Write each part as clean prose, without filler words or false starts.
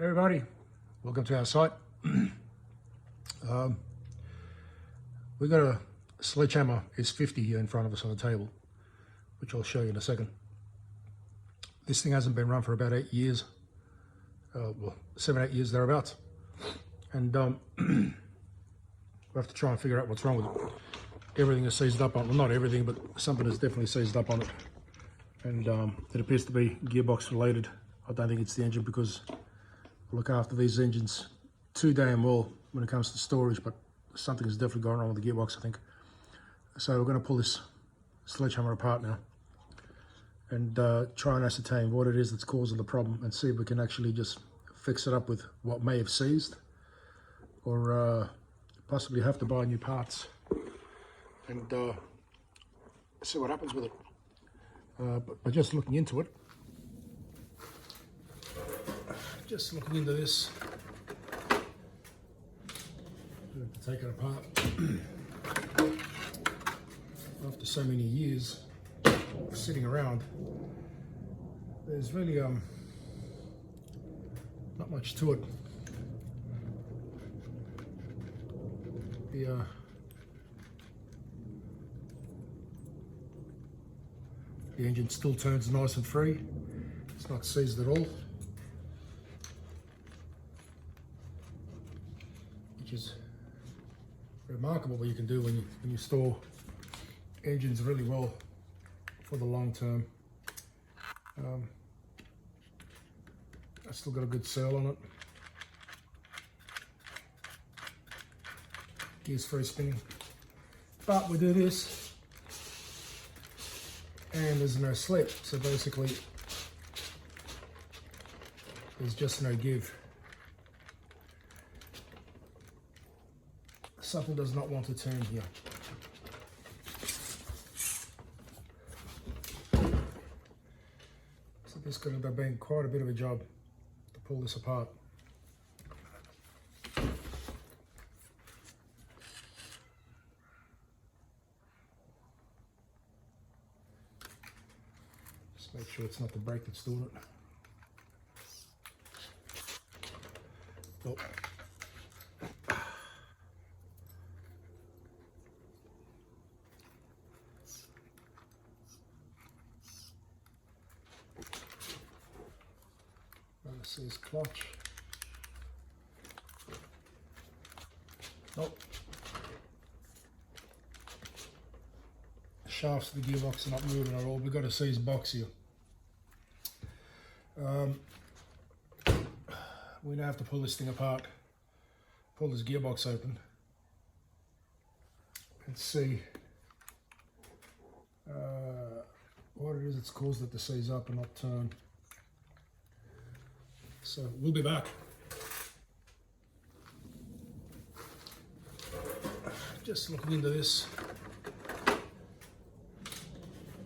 Hey everybody, welcome to our site. We've got a Sledgehammer S50 here in front of us on the table, which I'll show you in a second. This thing hasn't been run for about 8 years, well 7-8 years thereabouts, and we have to try and figure out what's wrong with it. Everything is seized up on it, well not everything, but something is definitely seized up on it, and it appears to be gearbox related. I don't think it's the engine, because I look after these engines too damn well when it comes to storage, but something is definitely going wrong with the gearbox, I think. So we're going to pull this Sledgehammer apart now and try and ascertain what it is that's causing the problem, and see if we can actually just fix it up with what may have seized, or possibly have to buy new parts and see what happens with it. But by just looking into it, just looking into this, I have to take it apart after so many years sitting around. There's really not much to it. The engine still turns nice and free. It's not seized at all, which is remarkable what you can do when you store engines really well for the long term. I still got a good sail on it. Gears free spinning. But we do this and there's no slip, so basically there's just no give. Something does not want to turn here. So this could have been quite a bit of a job to pull this apart. Just make sure it's not the brake that's doing it. Nope. This is clutch. Nope. The shafts of the gearbox are not moving at all. We've got a seized box here. We now have to pull this thing apart, pull this gearbox open, and see what it is that's caused it to seize up and not turn. So we'll be back. Just looking into this, I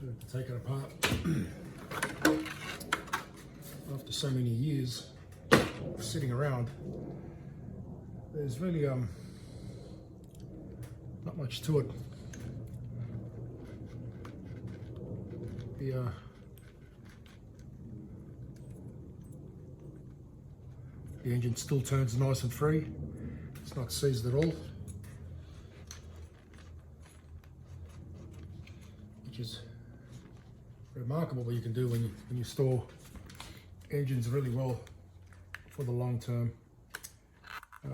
have to take it apart after so many years sitting around. There's really not much to it. The engine still turns nice and free. It's not seized at all, which is remarkable what you can do when you store engines really well for the long term. I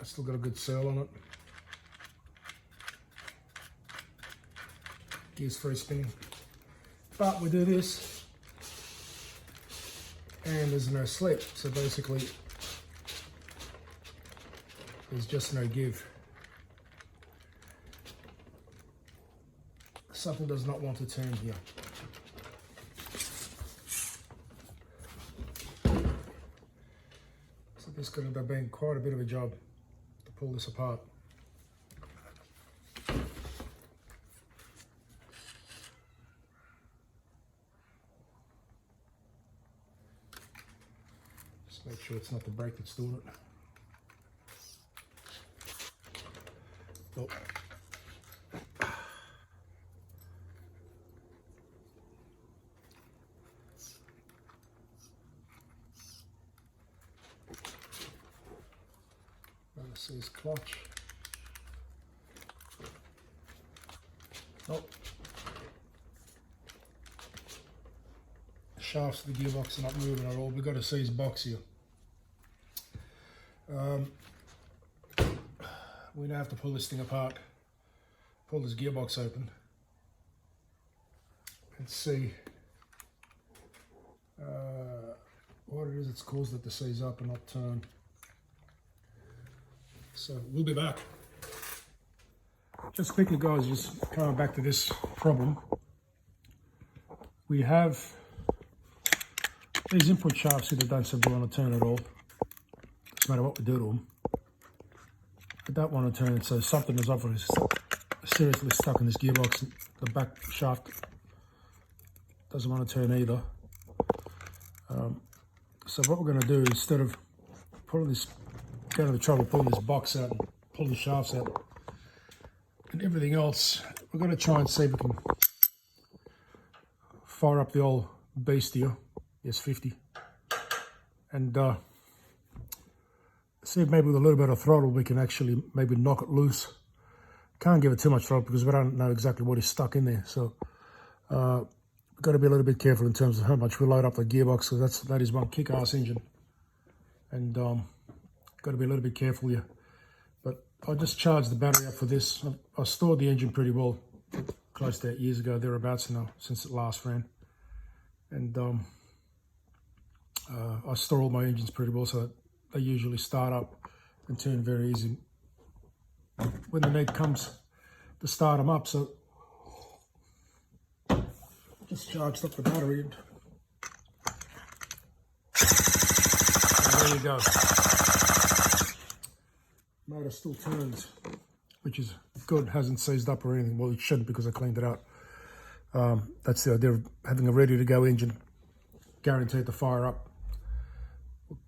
still got a good sail on it. Gears free spinning. But we do this and there's no slip, so basically there's just no give. Something does not want to turn here. So this could have been quite a bit of a job to pull this apart. Make sure it's not the brake that's doing it. Nope. says clutch. Oh. The shafts of the gearbox are not moving at all. We've got to see his box here. We now have to pull this thing apart, pull this gearbox open, and see what it is that's caused it to seize up and not turn. So we'll be back. Just quickly, guys, just coming back to this problem. We have these input shafts here that don't seem to want to turn at all. Doesn't matter what we do to them. I don't want to turn, so something is obviously seriously stuck in this gearbox. The back shaft doesn't want to turn either. So what we're going to do, instead of pulling this, going to the trouble of pulling this box out and pull the shafts out and everything else, we're going to try and see if we can fire up the old beast here, the S50, and see if maybe with a little bit of throttle we can actually maybe knock it loose. Can't give it too much throttle because we don't know exactly what is stuck in there. So we've got to be a little bit careful in terms of how much we load up the gearbox, because that is one kick-ass engine, and got to be a little bit careful here. But I just charged the battery up for this. I stored the engine pretty well, close to 8 years ago, thereabouts now, since it last ran, and I store all my engines pretty well, so they usually start up and turn very easy when the need comes to start them up. So just charged up the battery, and there you go. Motor still turns, which is good. Hasn't seized up or anything. Well, it shouldn't, because I cleaned it out. That's the idea of having a ready to go engine, guaranteed to fire up,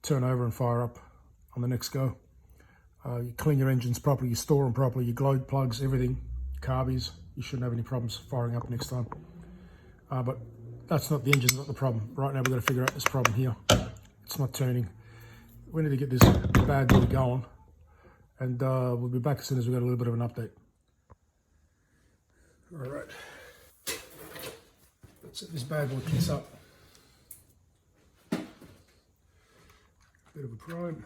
turn over and fire up on the next go. You clean your engines properly, you store them properly, your glow plugs, everything, carbies, you shouldn't have any problems firing up next time. But that's not the engine, not the problem. Right now we've got to figure out this problem here. It's not turning. We need to get this bad boy going, and we'll be back as soon as we've got a little bit of an update. All right, let's set this bad boy piece up. Bit of a prime.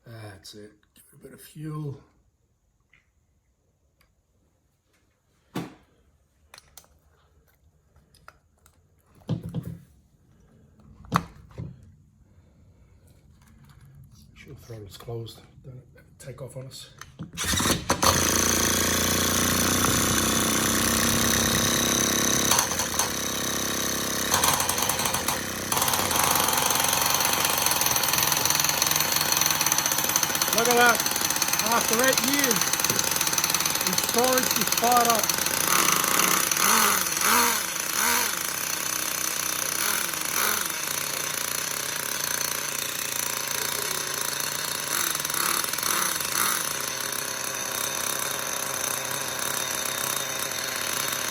That's it. Give it a bit of fuel. Make sure the throttle's closed. Don't take off on us. Look at that, after 8 years, the storage is fired up.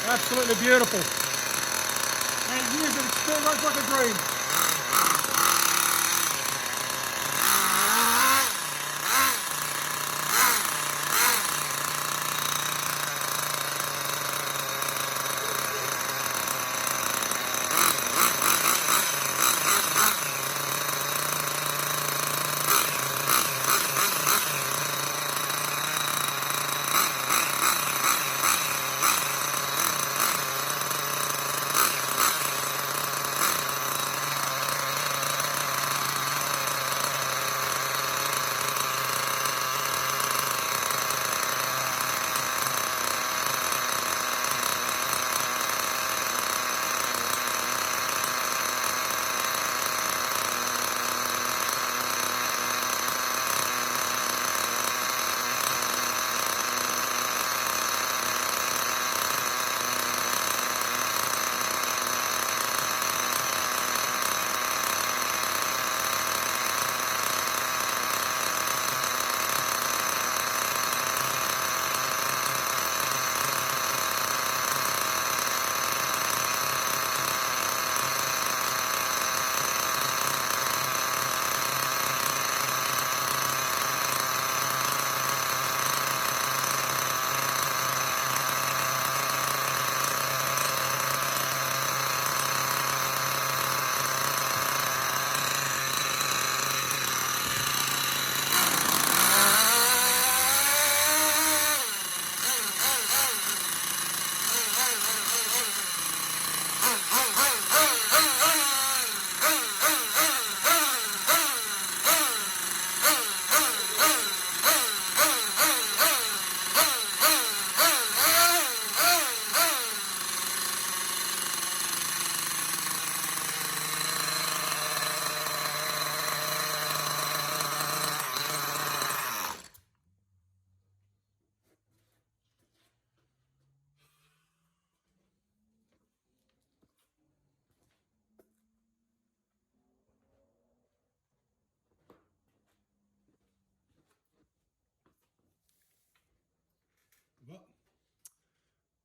Absolutely beautiful. 8 years and it still runs like a dream.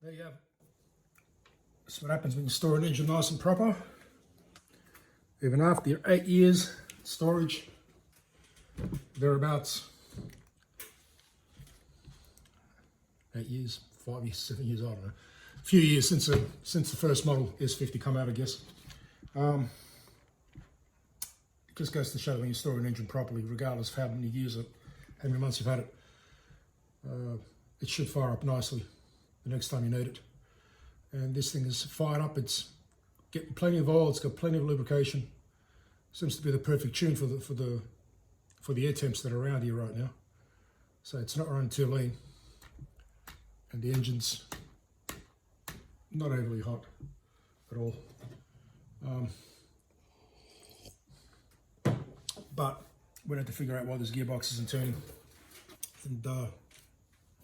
There you have it. That's what happens when you store an engine nice and proper. Even after your 8 years storage, thereabouts. 8 years, 5 years, 7 years, I don't know. A few years since the first model S50 come out, I guess. It just goes to show when you store an engine properly, regardless of how many years or how many months you've had it, it should fire up nicely the next time you need it. And this thing is fired up. It's getting plenty of oil. It's got plenty of lubrication. Seems to be the perfect tune for the air temps that are around here right now. So it's not running too lean, and the engine's not overly hot at all. But we have to figure out why this gearbox isn't turning, and we'll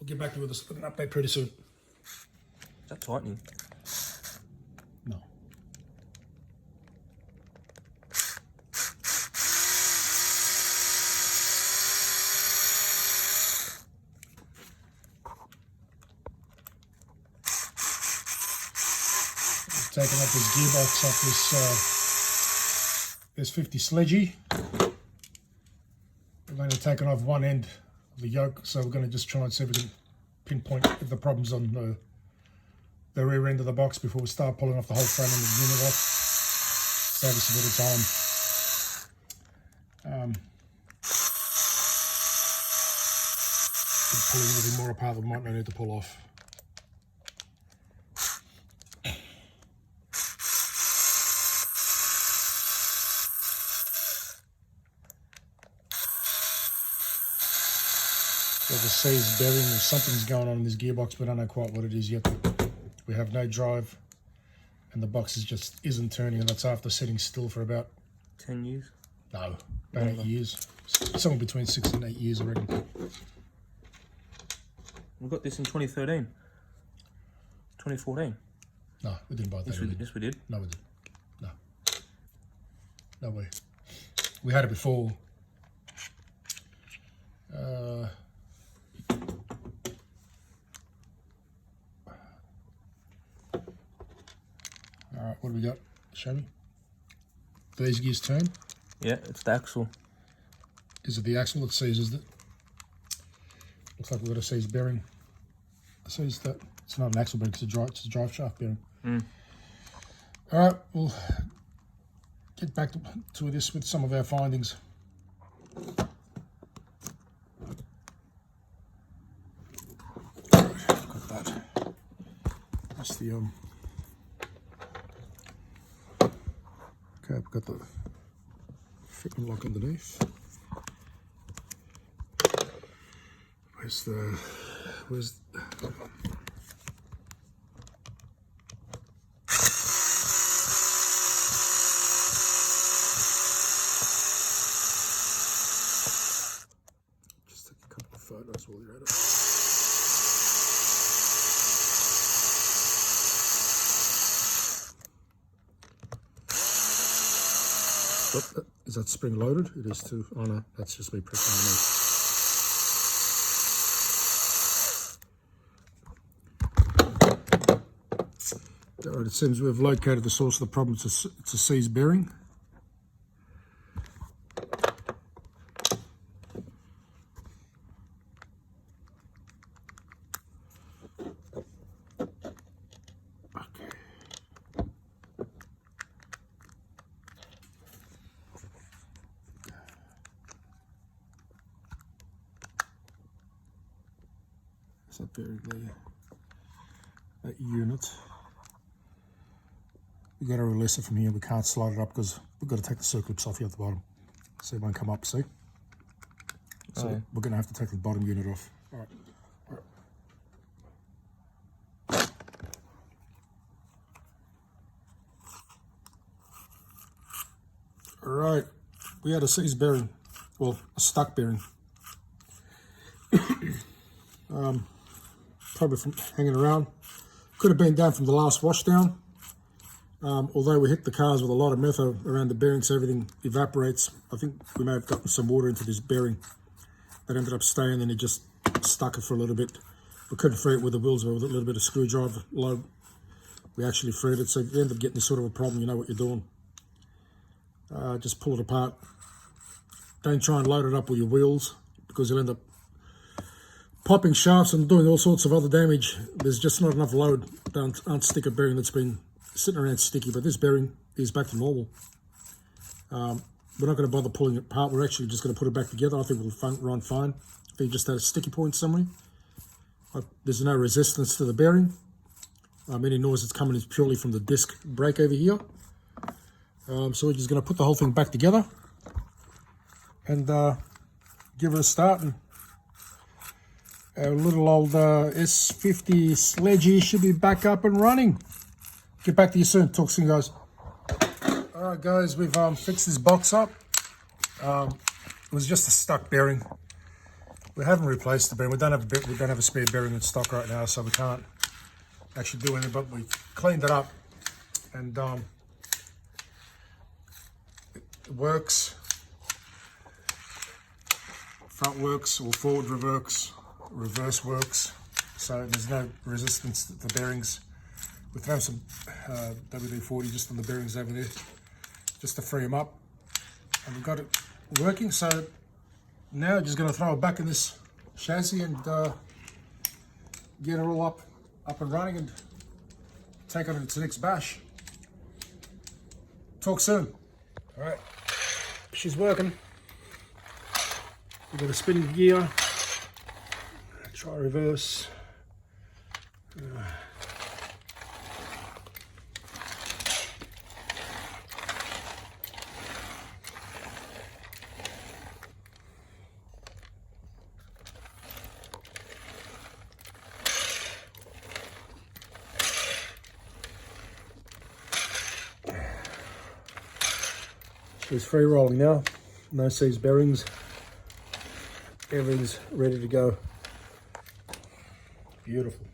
get back to you with an update pretty soon. Is that tightening? No. Taking up this gearbox off this S50 Sledge. We've only taken off one end of the yoke, so we're going to just try and see if we can pinpoint if the problem's on the rear end of the box before we start pulling off the whole front end of the unit off. Save us a bit of time. Pulling a little more apart than we might not need to pull off. So the C's bearing, or something's going on in this gearbox, we don't know quite what it is yet. We have no drive, and the box just isn't turning, and that's after sitting still for about 10 years? No, about 8 years. Somewhere between 6 and 8 years, I reckon. We got this in 2013. 2014. No, we didn't buy that. Yes, we did. No, we didn't. No. No way. We had it before. Alright, what do we got? Show me. These gears turn? Yeah, it's the axle. Is it the axle that seizes it? Looks like we've got a seized bearing. Seized that. It's not an axle bearing, it's a drive shaft bearing. Alright, we'll get back to this with some of our findings. Got that. That's the okay, I've got the fitment lock underneath. Where's just take a couple of photos while you're at it. Oh, is that spring loaded? It is too. Oh no, that's just me pressing on it. Alright, it seems we've located the source of the problem. It's a seized bearing. Okay. Is that bearing there? That unit. We've got to release it from here. We can't slide it up because we've got to take the circlips off here at the bottom. So it won't come up, see? So we're going to have to take the bottom unit off. All right. All right. We had a seized bearing. Well, a stuck bearing. Probably from hanging around. Could have been down from the last wash down. Although we hit the cars with a lot of metho around the bearing, so everything evaporates. I think we may have gotten some water into this bearing that ended up staying, and it just stuck it for a little bit. We couldn't free it with the wheels, but with a little bit of screwdriver load, we actually freed it. So if you end up getting this sort of a problem, you know what you're doing. Just pull it apart. Don't try and load it up with your wheels, because you'll end up popping shafts and doing all sorts of other damage. There's just not enough load to unstick a bearing that's been sitting around sticky, but this bearing is back to normal. We're not going to bother pulling it apart. We're actually just going to put it back together. I think it'll run fine. If you just had a sticky point somewhere. There's no resistance to the bearing. Any noise that's coming is purely from the disc brake over here. So we're just going to put the whole thing back together and give it a start. And our little old S50 Sledge should be back up and running. Get back to you soon. Talk soon, guys. Alright guys, we've fixed this box up. It was just a stuck bearing. We haven't replaced the bearing. We don't have a spare bearing in stock right now, so we can't actually do anything, but we cleaned it up and it works. Front works, or forward reverse works, so there's no resistance to the bearings. We throw some WD-40 just on the bearings over there, just to free them up, and we've got it working. So now just going to throw it back in this chassis and get it all up and running and take it into its next bash. Talk soon. All right, she's working. We've got a spinning gear. Try reverse. She's free rolling now, no seized bearings, everything's ready to go. Beautiful.